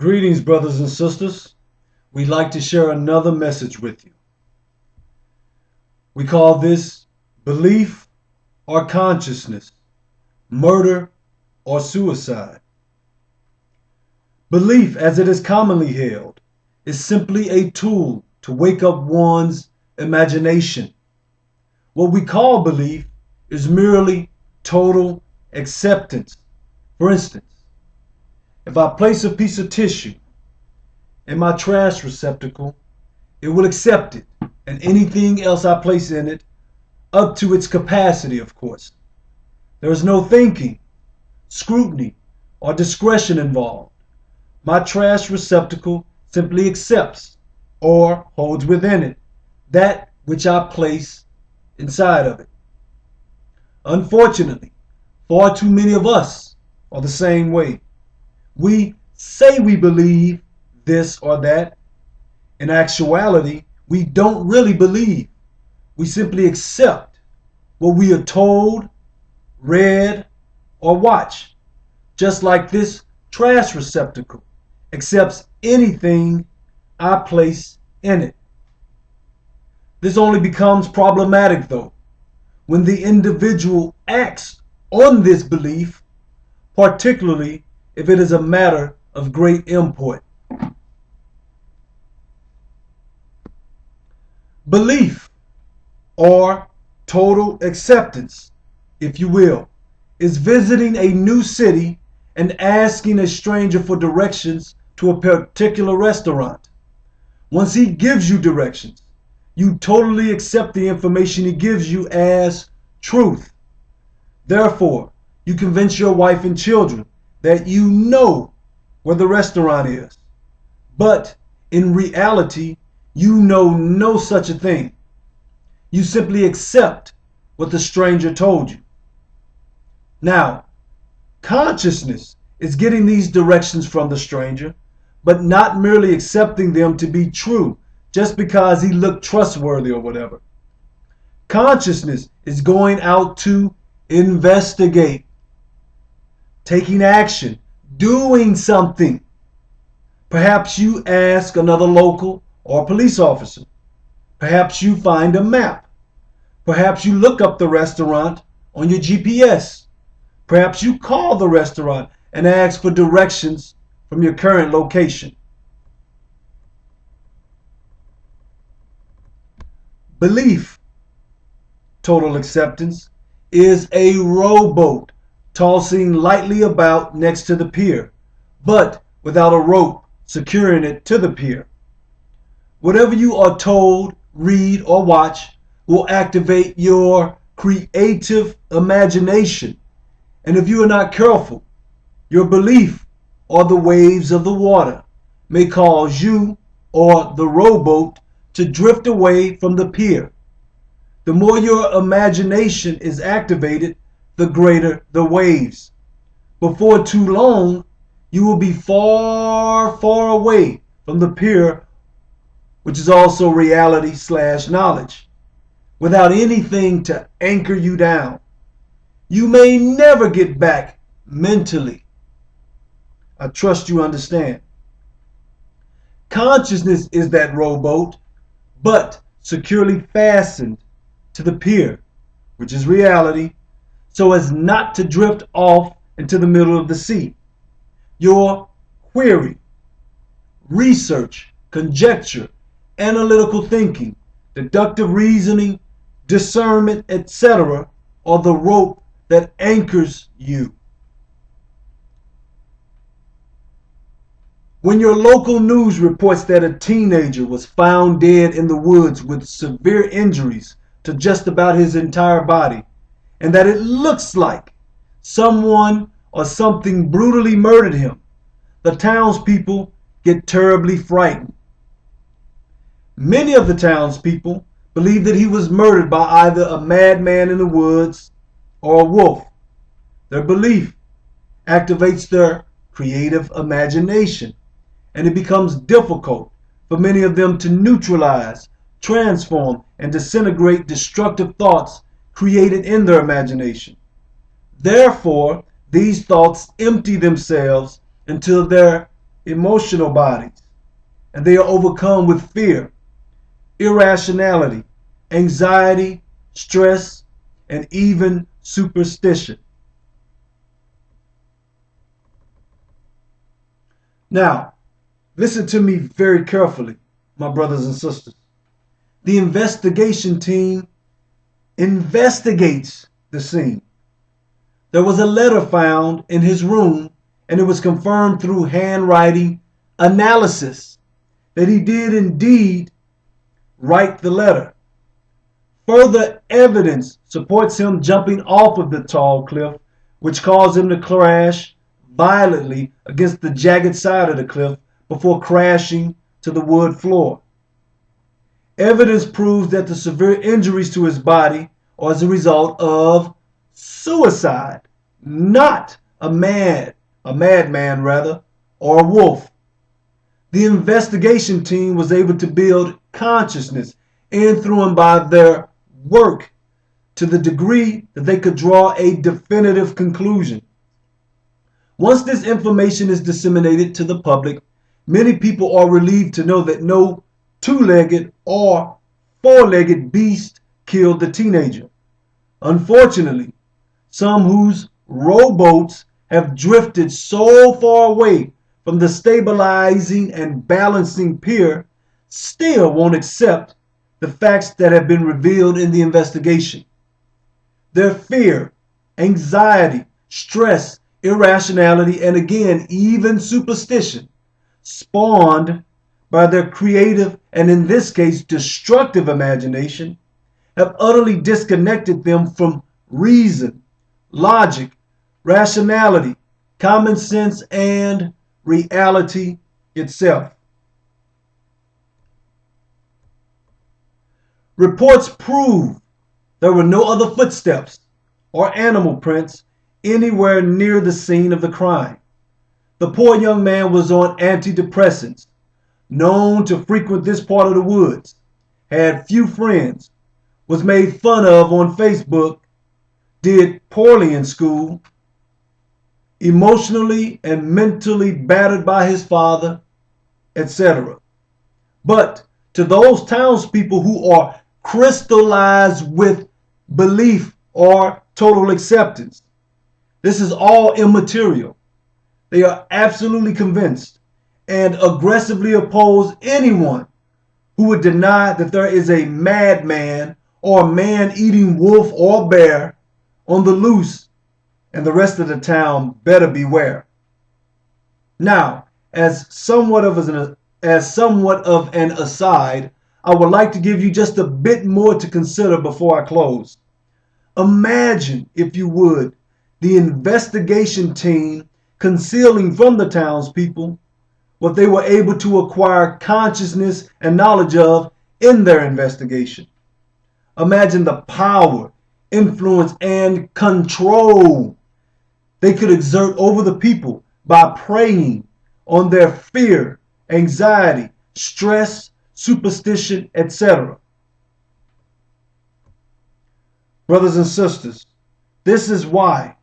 Greetings, brothers and sisters. We'd like to share another message with you. We call this belief or consciousness, murder or suicide. Belief, as it is commonly held, is simply a tool to wake up one's imagination. What we call belief is merely total acceptance. For instance, if I place a piece of tissue in my trash receptacle, it will accept it and anything else I place in it up to its capacity, of course. There is no thinking, scrutiny, or discretion involved. My trash receptacle simply accepts or holds within it that which I place inside of it. Unfortunately, far too many of us are the same way. We say we believe this or that. In actuality, we don't really believe. We simply accept what we are told, read, or watch. Just like this trash receptacle accepts anything I place in it. This only becomes problematic, though, when the individual acts on this belief, particularly if it is a matter of great import. Belief, or total acceptance, if you will, is visiting a new city and asking a stranger for directions to a particular restaurant. Once he gives you directions, you totally accept the information he gives you as truth. Therefore, you convince your wife and children that you know where the restaurant is. But in reality, you know no such a thing. You simply accept what the stranger told you. Now, consciousness is getting these directions from the stranger, but not merely accepting them to be true just because he looked trustworthy or whatever. Consciousness is going out to investigate, taking action, doing something. Perhaps you ask another local or police officer. Perhaps you find a map. Perhaps you look up the restaurant on your GPS. Perhaps you call the restaurant and ask for directions from your current location. Belief, total acceptance, is a rowboat tossing lightly about next to the pier, but without a rope securing it to the pier. Whatever you are told, read, or watch will activate your creative imagination. And if you are not careful, your belief or the waves of the water may cause you or the rowboat to drift away from the pier. The more your imagination is activated, the greater the waves. Before too long, you will be far, far away from the pier, which is also reality/knowledge, without anything to anchor you down. You may never get back mentally. I trust you understand. Consciousness is that rowboat, but securely fastened to the pier, which is reality, so as not to drift off into the middle of the sea. Your query, research, conjecture, analytical thinking, deductive reasoning, discernment, etc., are the rope that anchors you. When your local news reports that a teenager was found dead in the woods with severe injuries to just about his entire body, and that it looks like someone or something brutally murdered him, the townspeople get terribly frightened. Many of the townspeople believe that he was murdered by either a madman in the woods or a wolf. Their belief activates their creative imagination, and it becomes difficult for many of them to neutralize, transform, and disintegrate destructive thoughts created in their imagination. Therefore, these thoughts empty themselves until their emotional bodies, and they are overcome with fear, irrationality, anxiety, stress, and even superstition. Now, listen to me very carefully, my brothers and sisters. The investigation team investigates the scene. There was a letter found in his room, and it was confirmed through handwriting analysis that he did indeed write the letter. Further evidence supports him jumping off of the tall cliff, which caused him to crash violently against the jagged side of the cliff before crashing to the wood floor. Evidence proves that the severe injuries to his body are as a result of suicide, not a madman rather, or a wolf. The investigation team was able to build consciousness in through and by their work to the degree that they could draw a definitive conclusion. Once this information is disseminated to the public, many people are relieved to know that no two-legged or four-legged beast killed the teenager. Unfortunately, some whose rowboats have drifted so far away from the stabilizing and balancing pier still won't accept the facts that have been revealed in the investigation. Their fear, anxiety, stress, irrationality, and again, even superstition, spawned by their creative and in this case destructive imagination, have utterly disconnected them from reason, logic, rationality, common sense, and reality itself. Reports prove there were no other footsteps or animal prints anywhere near the scene of the crime. The poor young man was on antidepressants, known to frequent this part of the woods, had few friends, was made fun of on Facebook, did poorly in school, emotionally and mentally battered by his father, etc. But to those townspeople who are crystallized with belief or total acceptance, this is all immaterial. They are absolutely convinced and aggressively oppose anyone who would deny that there is a madman or a man-eating wolf or bear on the loose, and the rest of the town better beware. Now, as somewhat of an aside, I would like to give you just a bit more to consider before I close. Imagine, if you would, the investigation team concealing from the townspeople what they were able to acquire consciousness and knowledge of in their investigation. Imagine the power, influence, and control they could exert over the people by preying on their fear, anxiety, stress, superstition, etc. Brothers and sisters, this is why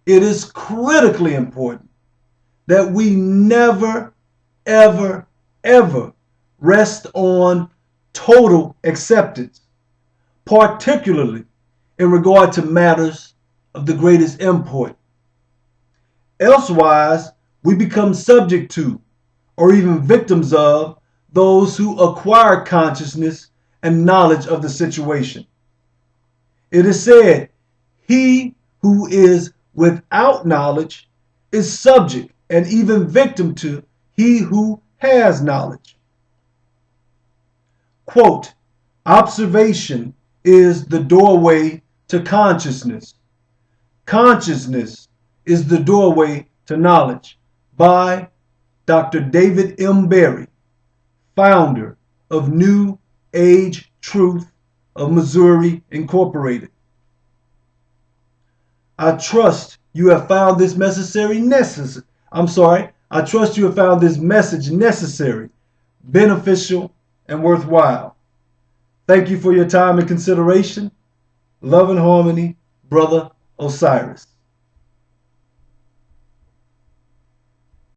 it is critically important that we never, ever, ever rest on total acceptance, particularly in regard to matters of the greatest import. Elsewise, we become subject to, or even victims of, those who acquire consciousness and knowledge of the situation. It is said, he who is without knowledge is subject and even victim to he who has knowledge. Quote, observation is the doorway to consciousness. Consciousness is the doorway to knowledge, by Dr. David M. Berry, founder of New Age Truth of Missouri Incorporated. I trust you have found this I trust you have found this message necessary, beneficial, and worthwhile. Thank you for your time and consideration. Love and harmony, Brother Osiris.